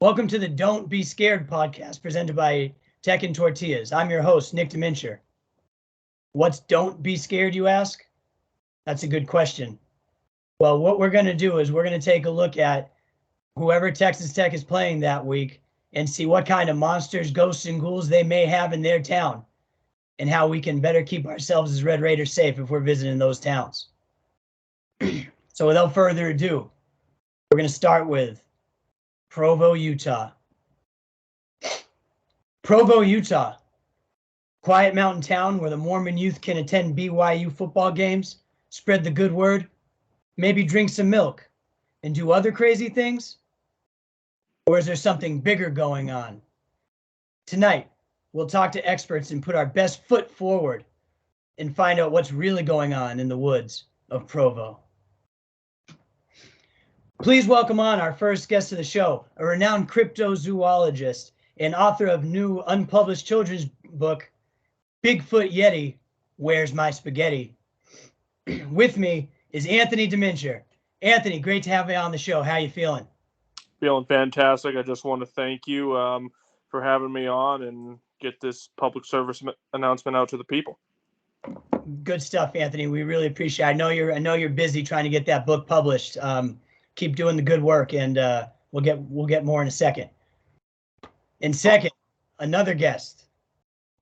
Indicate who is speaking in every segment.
Speaker 1: Welcome to the Don't Be Scared podcast presented by Tech and Tortillas. I'm your host, Nick Demincher. What's Don't Be Scared, you ask? That's a good question. Well, what we're going to do is we're going to take a look at whoever Texas Tech is playing that week and see what kind of monsters, ghosts, and ghouls they may have in their town and how we can better keep ourselves as Red Raiders safe if we're visiting those towns. So without further ado, we're going to start with Provo, Utah. Provo, Utah. Quiet mountain town where the Mormon youth can attend BYU football games, spread the good word, maybe drink some milk, and do other crazy things? Or is there something bigger going on? Tonight, we'll talk to experts and put our best foot forward and find out what's really going on in the woods of Provo. Please welcome on our first guest of the show, a renowned cryptozoologist and author of new unpublished children's book, Bigfoot Yeti, Where's My Spaghetti? With me is Anthony Demincher. Anthony, great to have you on the show. How you feeling?
Speaker 2: Feeling fantastic. I just want to thank you for having me on and get this public service announcement out to the people.
Speaker 1: Good stuff, Anthony. We really appreciate it. I know you're busy trying to get that book published. Keep doing the good work, and we'll get more in a second. And second, another guest,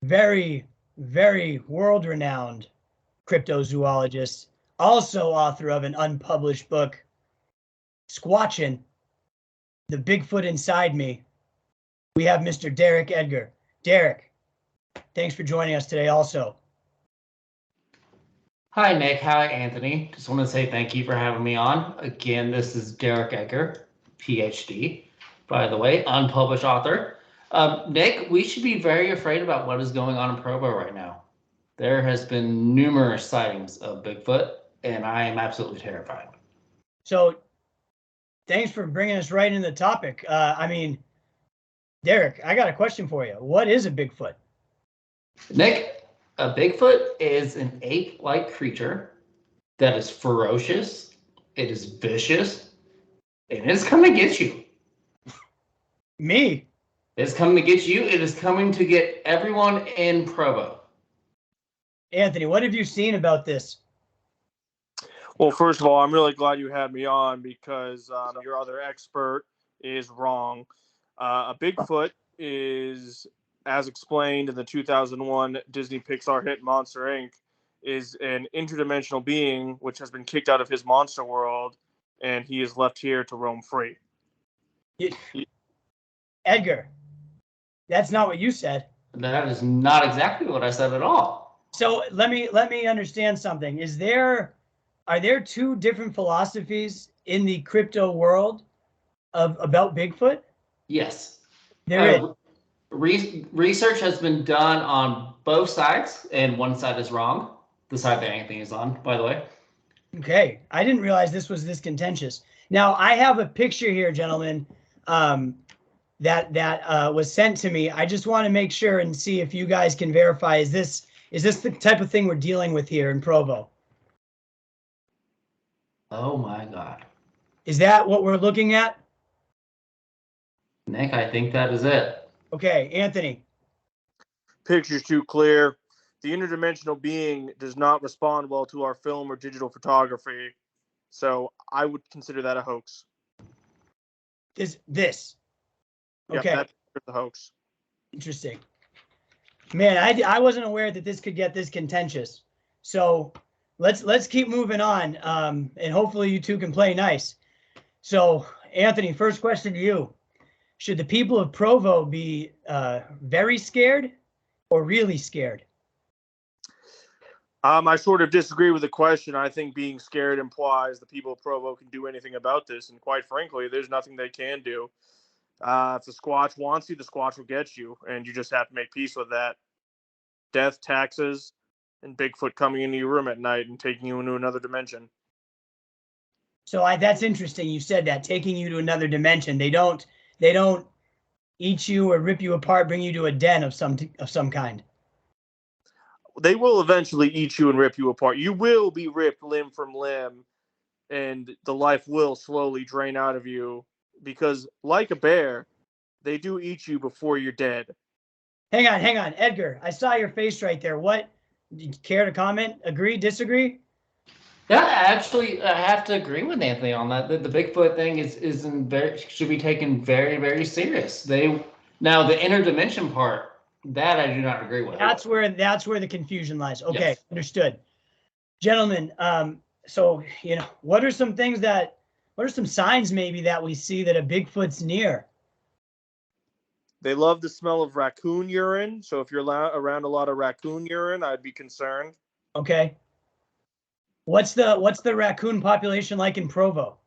Speaker 1: very, very world-renowned cryptozoologist, also author of an unpublished book, Squatchin', The Bigfoot Inside Me. We have Mr. Derek Edgar. Derek, thanks for joining us today also.
Speaker 3: Hi, Nick. Hi, Anthony. Just want to say thank you for having me on. Again, this is Derek Edgar, PhD, by the way, unpublished author. Nick, we should be very afraid about what is going on in Provo right now. There has been numerous sightings of Bigfoot, and I am absolutely terrified.
Speaker 1: So thanks for bringing us right into the topic. Derek, I got a question for you. What is a Bigfoot?
Speaker 3: Nick, a Bigfoot is an ape-like creature that is ferocious, it is vicious, and it's coming to get you.
Speaker 1: Me?
Speaker 3: It's coming to get you. It is coming to get everyone in Provo.
Speaker 1: Anthony, what have you seen about this?
Speaker 2: Well, first of all, I'm really glad you had me on because your other expert is wrong. A Bigfoot is, as explained in the 2001 Disney Pixar hit Monster Inc., is an interdimensional being which has been kicked out of his monster world, and he is left here to roam free.
Speaker 1: Edgar, that's not what you said.
Speaker 3: That is not exactly what I said at all.
Speaker 1: So let me understand something. Are there two different philosophies in the crypto world about Bigfoot?
Speaker 3: Yes.
Speaker 1: There is.
Speaker 3: Research has been done on both sides, and one side is wrong. The side that Anthony is on, by the way.
Speaker 1: Okay, I didn't realize this was this contentious. Now, I have a picture here, gentlemen, that was sent to me. I just want to make sure and see if you guys can verify. Is this the type of thing we're dealing with here in Provo?
Speaker 3: Oh my God.
Speaker 1: Is that what we're looking at?
Speaker 3: Nick, I think that is it.
Speaker 1: Okay, Anthony.
Speaker 2: Picture's too clear. The interdimensional being does not respond well to our film or digital photography, so I would consider that a hoax.
Speaker 1: This. Okay.
Speaker 2: Yeah, that's the hoax.
Speaker 1: Interesting. Man, I wasn't aware that this could get this contentious. So let's keep moving on, and hopefully you two can play nice. So, Anthony, first question to you. Should the people of Provo be very scared or really scared?
Speaker 2: I sort of disagree with the question. I think being scared implies the people of Provo can do anything about this, and quite frankly, there's nothing they can do. If the Squatch wants you, the Squatch will get you, and you just have to make peace with that. Death, taxes, and Bigfoot coming into your room at night and taking you into another dimension.
Speaker 1: So that's interesting. You said that, taking you to another dimension. They don't eat you or rip you apart, bring you to a den of some kind.
Speaker 2: They will eventually eat you and rip you apart. You will be ripped limb from limb, and the life will slowly drain out of you because, like a bear, they do eat you before you're dead.
Speaker 1: Hang on. Edgar, I saw your face right there. What? Do you care to comment? Agree? Disagree?
Speaker 3: Yeah, actually, I have to agree with Anthony on that. The Bigfoot thing should be taken very, very serious. Now the interdimension part, that I do not agree with.
Speaker 1: That's where the confusion lies. Okay,
Speaker 3: Yes.
Speaker 1: Understood. Gentlemen, so what are some signs maybe that we see that a Bigfoot's near?
Speaker 2: They love the smell of raccoon urine. So if you're around a lot of raccoon urine, I'd be concerned.
Speaker 1: Okay. What's the raccoon population like in Provo?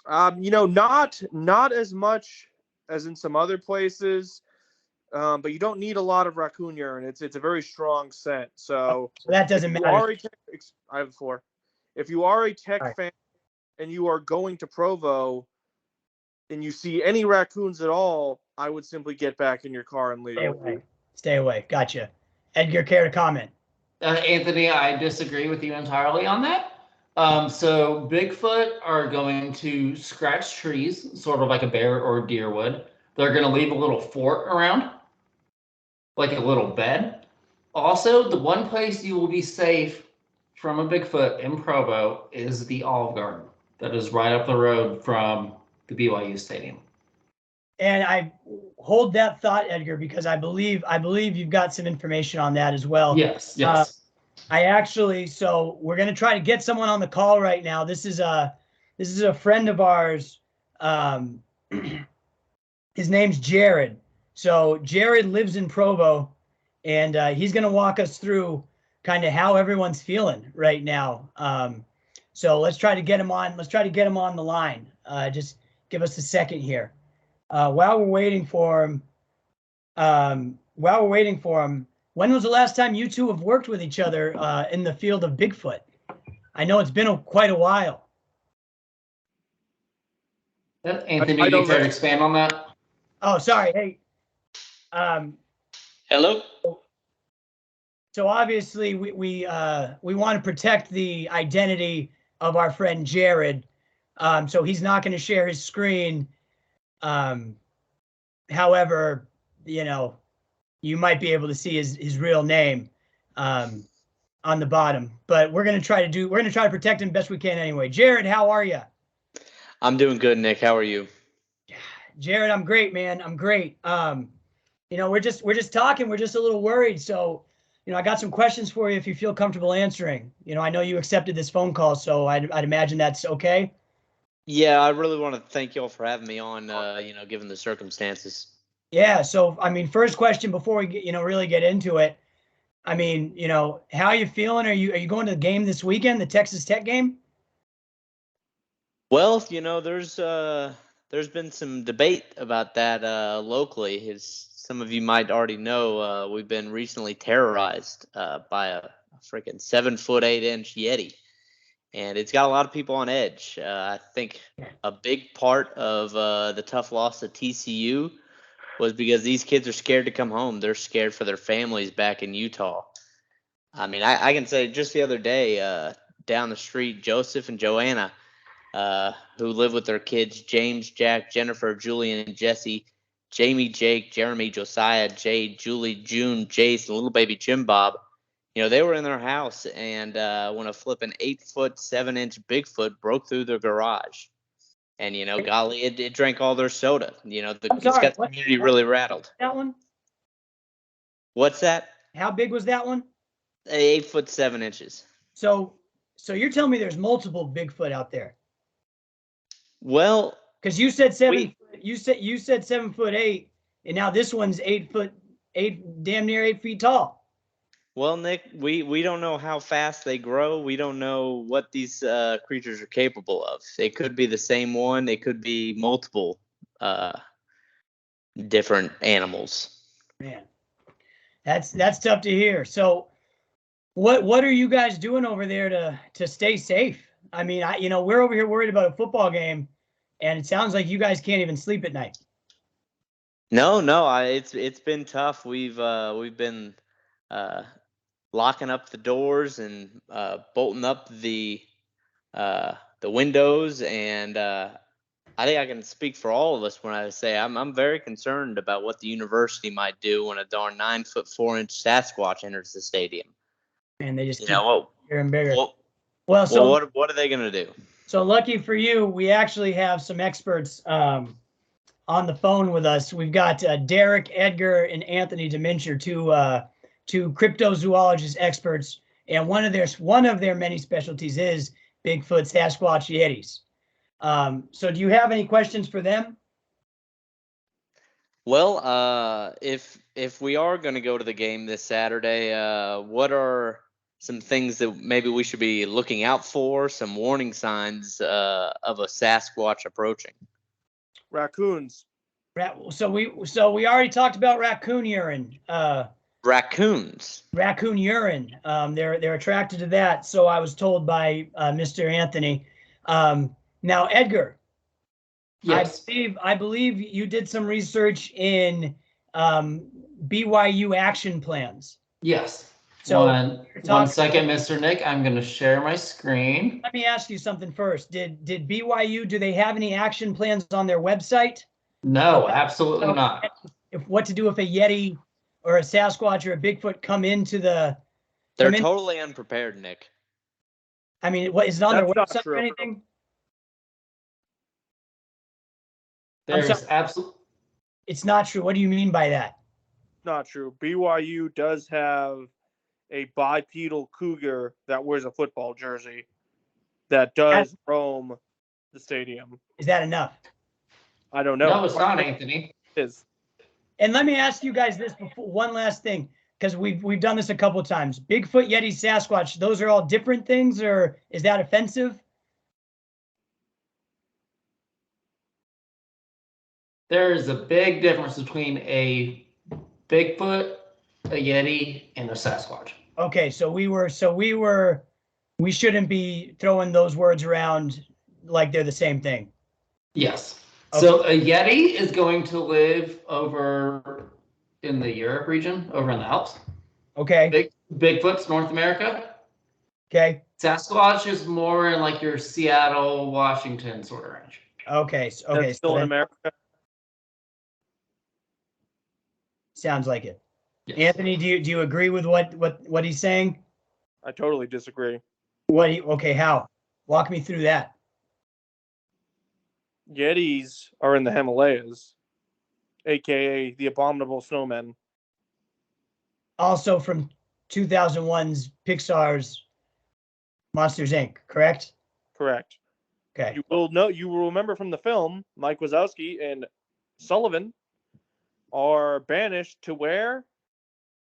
Speaker 2: Not as much as in some other places, but you don't need a lot of raccoon urine. It's a very strong scent. So
Speaker 1: that doesn't matter.
Speaker 2: I have 4. If you are a tech fan and you are going to Provo and you see any raccoons at all, I would simply get back in your car and leave.
Speaker 1: Stay away. Gotcha. Edgar, care to comment?
Speaker 3: Anthony, I disagree with you entirely on that. So Bigfoot are going to scratch trees, sort of like a bear or a deer would. They're going to leave a little fort around, like a little bed. Also, the one place you will be safe from a Bigfoot in Provo is the Olive Garden. That is right up the road from the BYU Stadium.
Speaker 1: And I hold that thought, Edgar, because I believe you've got some information on that as well.
Speaker 3: Yes.
Speaker 1: So we're going to try to get someone on the call right now. This is a friend of ours. His name's Jared. So Jared lives in Provo, and he's going to walk us through kind of how everyone's feeling right now. So let's try to get him on. Let's try to get him on the line. Just give us a second here. While we're waiting for him, when was the last time you two have worked with each other in the field of Bigfoot? I know it's been quite a while.
Speaker 3: Anthony, do you care to expand on that?
Speaker 1: Oh, sorry. Hey.
Speaker 4: Hello.
Speaker 1: So obviously we want to protect the identity of our friend Jared. So he's not going to share his screen. However, you might be able to see his real name on the bottom, but we're going to try to protect him best we can anyway. Jared, how are you?
Speaker 4: I'm doing good, Nick. How are you?
Speaker 1: Jared, I'm great, man. I'm great. We're just talking. We're just a little worried. So, I got some questions for you if you feel comfortable answering. I know you accepted this phone call, so I'd imagine that's okay.
Speaker 4: Yeah, I really want to thank you all for having me on, given the circumstances.
Speaker 1: Yeah. So, first question before we get, really get into it. How are you feeling? Are you going to the game this weekend, the Texas Tech game?
Speaker 4: Well, there's been some debate about that locally. As some of you might already know, we've been recently terrorized by a freaking 7'8" Yeti, and it's got a lot of people on edge. I think a big part of the tough loss to TCU was because these kids are scared to come home. They're scared for their families back in Utah. I can say just the other day, down the street, Joseph and Joanna, who live with their kids, James, Jack, Jennifer, Julian, and Jesse, Jamie, Jake, Jeremy, Josiah, Jade, Julie, June, Jace, and little baby Jim Bob. They were in their house, and when a flipping 8'7" Bigfoot broke through their garage, and golly, it drank all their soda. It's got the community really rattled.
Speaker 1: That one?
Speaker 4: What's that?
Speaker 1: How big was that one?
Speaker 4: 8'7".
Speaker 1: So you're telling me there's multiple Bigfoot out there?
Speaker 4: Well,
Speaker 1: because you said 7 7'8", and now this one's 8'8", damn near 8 feet tall.
Speaker 4: Well, Nick, we don't know how fast they grow. We don't know what these creatures are capable of. It could be the same one. It could be multiple different animals.
Speaker 1: Man, that's tough to hear. So, what are you guys doing over there to stay safe? We're over here worried about a football game, and it sounds like you guys can't even sleep at night.
Speaker 4: No, it's been tough. We've been locking up the doors and bolting up the windows, and I I think I can speak for all of us when I say I'm very concerned about what the university might do when a darn 9 foot 4 inch Sasquatch enters the stadium.
Speaker 1: And they just
Speaker 4: You
Speaker 1: keep
Speaker 4: know,
Speaker 1: bigger and bigger.
Speaker 4: well,
Speaker 1: Well,
Speaker 4: what are they going to do?
Speaker 1: so lucky for you, we actually have some experts on the phone with us. We've got Derek, Edgar, and Anthony Dementia, two cryptozoologist experts, and one of their many specialties is Bigfoot, Sasquatch, Yetis. So do you have any questions for them?
Speaker 4: Well, if we are going to go to the game this Saturday, what are some things that maybe we should be looking out for? Some warning signs of a Sasquatch approaching.
Speaker 2: Raccoons.
Speaker 1: So we already talked about raccoon urine.
Speaker 4: Raccoons.
Speaker 1: Raccoon urine. They're attracted to that. So I was told by Mr. Anthony. Now, Edgar.
Speaker 3: Yes.
Speaker 1: I believe you did some research in BYU action plans.
Speaker 3: Yes.
Speaker 1: So
Speaker 3: one second, Mr. Nick. I'm going to share my screen.
Speaker 1: Let me ask you something first. Did BYU, do they have any action plans on their website?
Speaker 3: No, absolutely not.
Speaker 1: What to do if a Yeti or a Sasquatch or a Bigfoot come into the...
Speaker 4: They're totally unprepared, Nick.
Speaker 1: I mean, what is it on their website or anything?
Speaker 3: There's absolutely...
Speaker 1: It's not true. What do you mean by that?
Speaker 2: Not true. BYU does have a bipedal cougar that wears a football jersey that does roam the stadium.
Speaker 1: Is that enough?
Speaker 2: I don't know.
Speaker 3: No, it's not, Anthony.
Speaker 2: It is.
Speaker 1: And let me ask you guys this before, one last thing, because we've done this a couple of times. Bigfoot, Yeti, Sasquatch, those are all different things, or is that offensive?
Speaker 3: There's a big difference between a Bigfoot, a Yeti, and a Sasquatch.
Speaker 1: Okay, so we shouldn't be throwing those words around like they're the same thing.
Speaker 3: Yes.
Speaker 1: Okay.
Speaker 3: So a Yeti is going to live over in the Europe region, over in the Alps.
Speaker 1: Okay.
Speaker 3: Bigfoot's North America.
Speaker 1: Okay.
Speaker 3: Sasquatch is more in like your Seattle, Washington sort of range.
Speaker 1: Okay. Okay.
Speaker 2: That's still in America.
Speaker 1: Sounds like it.
Speaker 3: Yes.
Speaker 1: Anthony, do you agree with what he's saying?
Speaker 2: I totally disagree.
Speaker 1: Okay, how? Walk me through that.
Speaker 2: Yetis are in the Himalayas, aka the abominable snowmen.
Speaker 1: Also from 2001's Pixar's Monsters, Inc., correct?
Speaker 2: Correct.
Speaker 1: Okay.
Speaker 2: You will remember from the film, Mike Wazowski and Sullivan are banished to where?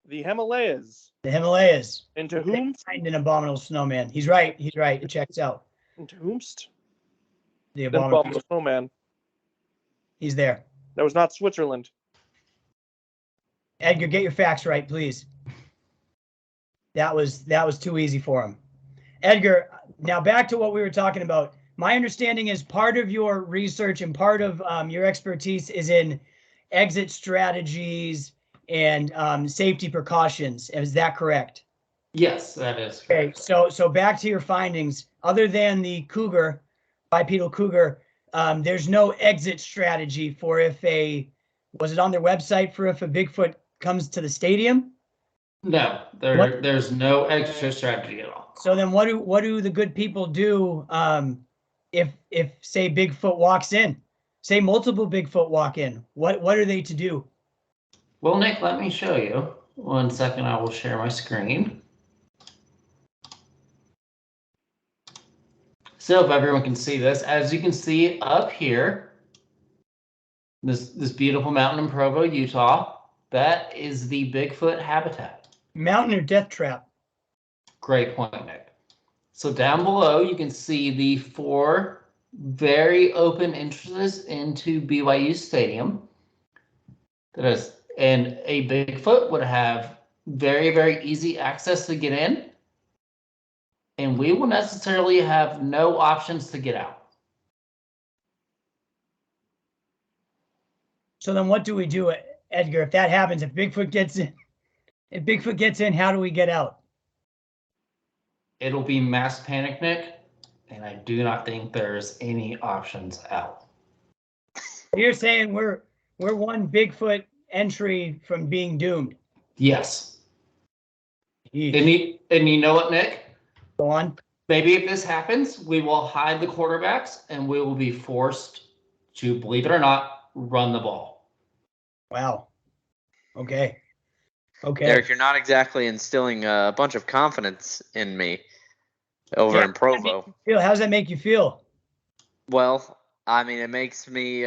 Speaker 2: The Himalayas.
Speaker 1: The Himalayas.
Speaker 2: Into whom?
Speaker 1: Find an abominable snowman. He's right. It checks out.
Speaker 2: Into whomst?
Speaker 1: The
Speaker 2: The
Speaker 1: abominable
Speaker 2: abominable snowman.
Speaker 1: He's there.
Speaker 2: That was not Switzerland.
Speaker 1: Edgar, get your facts right, please. That was too easy for him. Edgar, now back to what we were talking about. My understanding is part of your research and part of your expertise is in exit strategies and safety precautions. Is that correct?
Speaker 3: Yes, that is
Speaker 1: correct. Okay, so back to your findings. Other than the cougar, bipedal cougar, there's no exit strategy for was it on their website for if a Bigfoot comes to the stadium?
Speaker 3: No, there's no extra strategy at all.
Speaker 1: So then what do the good people do if say Bigfoot walks in? Say multiple Bigfoot walk in. What are they to do?
Speaker 3: Well, Nick, let me show you. 1 second, I will share my screen. So if everyone can see this, as you can see up here, this beautiful mountain in Provo, Utah, that is the Bigfoot habitat.
Speaker 1: Mountain or death trap?
Speaker 3: Great point, Nick. So down below, you can see the 4 very open entrances into BYU Stadium. And a Bigfoot would have very, very easy access to get in. And we will necessarily have no options to get out.
Speaker 1: So then what do we do, Edgar, if that happens, if Bigfoot gets in, how do we get out?
Speaker 3: It'll be mass panic, Nick, and I do not think there's any options out.
Speaker 1: You're saying we're one Bigfoot entry from being doomed.
Speaker 3: Yes.
Speaker 1: Yeesh.
Speaker 3: And you know what, Nick?
Speaker 1: Go on.
Speaker 3: Maybe if this happens, we will hide the quarterbacks and we will be forced to, believe it or not, run the ball.
Speaker 1: Wow. Okay. Okay.
Speaker 4: Derek, you're not exactly instilling a bunch of confidence in me over in Provo.
Speaker 1: How does that make you feel?
Speaker 4: Well, I mean, it makes me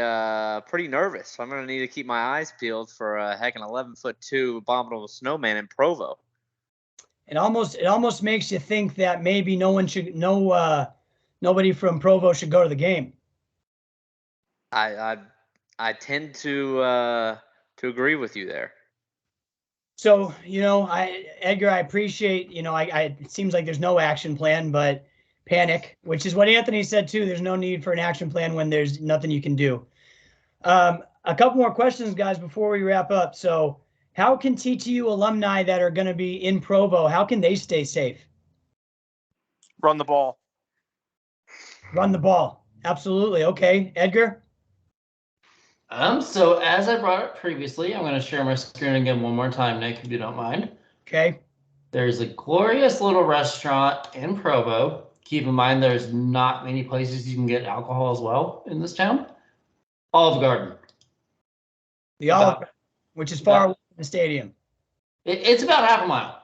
Speaker 4: pretty nervous. I'm going to need to keep my eyes peeled for a heck an 11'2" abominable snowman in Provo.
Speaker 1: It almost makes you think that maybe nobody from Provo should go to the game.
Speaker 4: I tend to agree with you there.
Speaker 1: So, Edgar, I appreciate, it seems like there's no action plan, but panic, which is what Anthony said too. There's no need for an action plan when there's nothing you can do. A couple more questions, guys, before we wrap up. So, how can TTU alumni that are going to be in Provo, how can they stay safe?
Speaker 2: Run the ball.
Speaker 1: Run the ball. Absolutely. Okay. Edgar?
Speaker 3: So as I brought up previously, I'm going to share my screen again one more time, Nick, if you don't mind.
Speaker 1: Okay.
Speaker 3: There's a glorious little restaurant in Provo. Keep in mind, there's not many places you can get alcohol as well in this town. Olive Garden.
Speaker 1: The Olive Garden, which is far away from the stadium.
Speaker 3: It's about half a mile,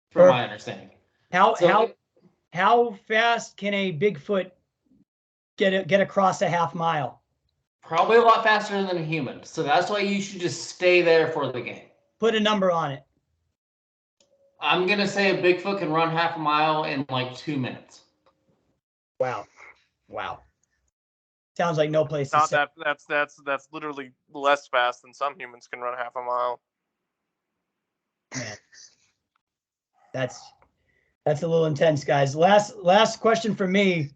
Speaker 3: from my understanding.
Speaker 1: How fast can a Bigfoot get across a half mile?
Speaker 3: Probably a lot faster than a human. So that's why you should just stay there for the game.
Speaker 1: Put a number on it.
Speaker 3: I'm going to say a Bigfoot can run half a mile in like 2 minutes.
Speaker 1: Wow. Sounds like no place to
Speaker 2: say. That's literally less fast than some humans can run half a mile.
Speaker 1: Man. That's a little intense, guys. Last question for me.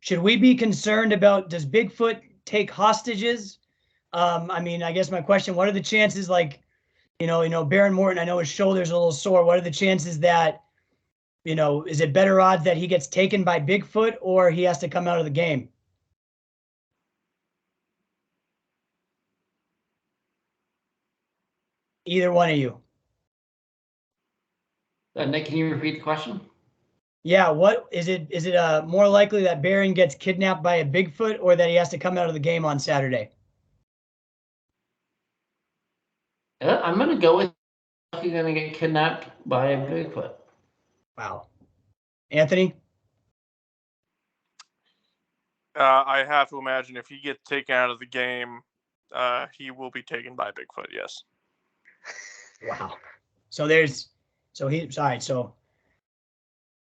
Speaker 1: Should we be concerned about, does Bigfoot take hostages? I guess my question, what are the chances, like, Baron Morton, I know his shoulder's a little sore. What are the chances that, is it better odds that he gets taken by Bigfoot or he has to come out of the game? Either one of you.
Speaker 3: Nick, can you repeat the question?
Speaker 1: Yeah, what is it? Is it more likely that Baron gets kidnapped by a Bigfoot or that he has to come out of the game on Saturday?
Speaker 3: I'm going to go with he's going to get kidnapped by a Bigfoot.
Speaker 1: Wow. Anthony?
Speaker 2: I have to imagine if he gets taken out of the game, he will be taken by Bigfoot, yes.
Speaker 1: Wow. So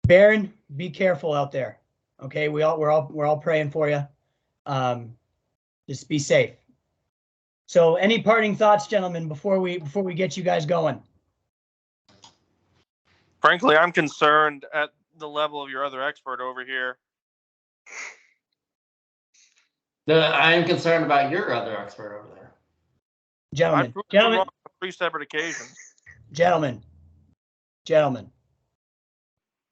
Speaker 1: Baron, be careful out there. Okay, we're all praying for you. Just be safe. So, any parting thoughts, gentlemen, before we get you guys going?
Speaker 2: Frankly, I'm concerned at the level of your other expert over here.
Speaker 3: I'm concerned about your other expert over there.
Speaker 1: Gentlemen,
Speaker 2: on 3 separate occasions.
Speaker 1: Gentlemen,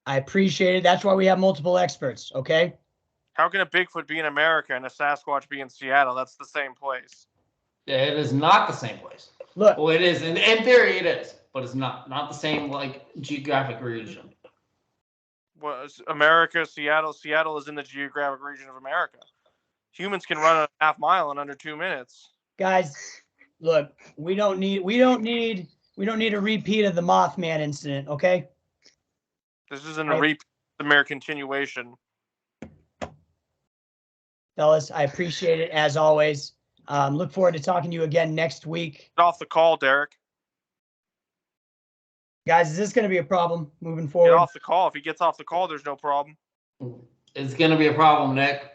Speaker 1: I appreciate it. That's why we have multiple experts, okay?
Speaker 2: How can a Bigfoot be in America and a Sasquatch be in Seattle? That's the same place.
Speaker 3: Yeah, it is not the same place.
Speaker 1: Look.
Speaker 3: Well, it is. In theory, it is. But it's not the same, like, geographic region.
Speaker 2: Well, America, Seattle is in the geographic region of America. Humans can run a half mile in under 2 minutes.
Speaker 1: Guys, look, we don't need a repeat of the Mothman incident, okay?
Speaker 2: This isn't a repeat, it's a mere continuation.
Speaker 1: Fellas, I appreciate it as always. Look forward to talking to you again next week.
Speaker 2: Get off the call, Derek.
Speaker 1: Guys, is this going to be a problem moving forward?
Speaker 2: Get off the call. If he gets off the call, there's no problem.
Speaker 3: It's going to be a problem, Nick.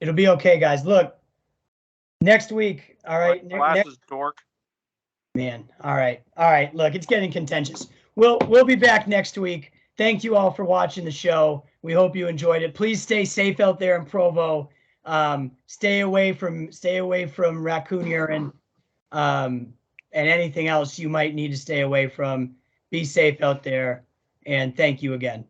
Speaker 1: It'll be okay, guys. Look, next week. All right.
Speaker 2: Glasses, dork.
Speaker 1: Man. All right. Look, it's getting contentious. We'll be back next week. Thank you all for watching the show. We hope you enjoyed it. Please stay safe out there in Provo. Stay away from raccoon urine, and anything else you might need to stay away from. Be safe out there, and thank you again.